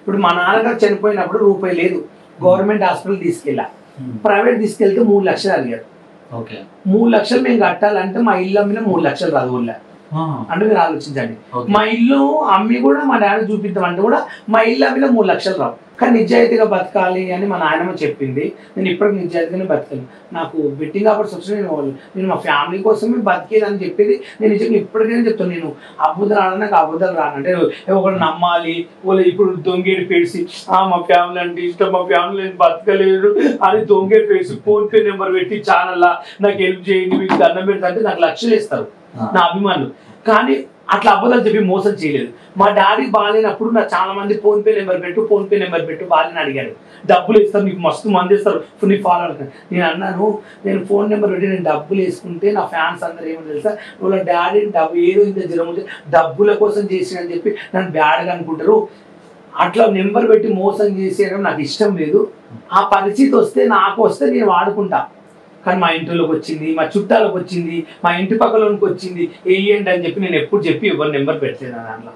ఇప్పుడు మా నాన్నగారు చనిపోయినప్పుడు రూపాయి లేదు, గవర్నమెంట్ హాస్పిటల్ తీసుకెళ్ళా, ప్రైవేట్ తీసుకెళ్తే 3 లక్షలు అడిగారు. 3 లక్షలు మేము కట్టాలంటే మా ఇల్లు అమ్మిన 3 లక్షలు రాదు ఊళ్ళో. అంటే మీరు ఆలోచించండి, మా ఇల్లు అమ్మి కూడా మా డాడీ చూపిద్దాం అంటే కూడా మా ఇల్లు అమ్మిన 3 లక్షలు రావు. కానీ నిజాయితీగా బతకాలి అని మా నాయనమ్మ చెప్పింది. నేను ఇప్పటికి నిజాయితీగానే బతకాను. నాకు బెట్టింగ్ ఆఫర్స్ వచ్చిన నేను మా ఫ్యామిలీ కోసమే బతికేదని చెప్పేది నేను నిజంగా ఇప్పటికైనా చెప్తాను. నేను అబద్ధాలు ఆడడానికి అబద్ధాలు రానంటే ఒకరు నమ్మాలి, వాళ్ళు ఇప్పుడు దొంగేడు పేసి మా ఫ్యామిలీ అంటే ఇష్టం, మా ఫ్యామిలీ బతకలేరు అని దొంగేడు పేసి ఫోన్పే నెంబర్ పెట్టి ఛానల్లా నాకు హెల్ప్ చేయండి, మీకు దండం పెడతా అంటే నాకు లక్షలు ఇస్తారు నా అభిమానులు. కానీ అట్లా అబద్ధాలు చెప్పి మోసం చేయలేదు. మా డాడీ బాగాలేనప్పుడు నాకు చాలా మంది ఫోన్పే నెంబర్ పెట్టు వాళ్ళని అడిగారు, డబ్బులు ఇస్తారు నీకు మస్తు మంది ఇస్తారు నీ ఫాలో. నేను అన్నాను, నేను ఫోన్ నెంబర్ పెట్టి నేను డబ్బులు వేసుకుంటే నా ఫ్యాన్స్ అందరూ ఏమో తెలుసా, వాళ్ళ డాడీ డబ్బు ఏదో ఇంత జ్వరం వచ్చి డబ్బుల కోసం చేసినని చెప్పి నన్ను బ్యాడ్గా అనుకుంటారు. అట్లా నెంబర్ పెట్టి మోసం చేసేయడం నాకు ఇష్టం లేదు. ఆ పరిస్థితి వస్తే నాకు వస్తే నేను వాడుకుంటా. కానీ మా ఇంటిలోకి వచ్చింది, మా చుట్టాలకు వచ్చింది, మా ఇంటి పక్కలోనికి వచ్చింది, వేయండి అని చెప్పి నేను ఎప్పుడు చెప్పి ఎవరి నెంబర్ పెట్టలేదు దాంట్లో.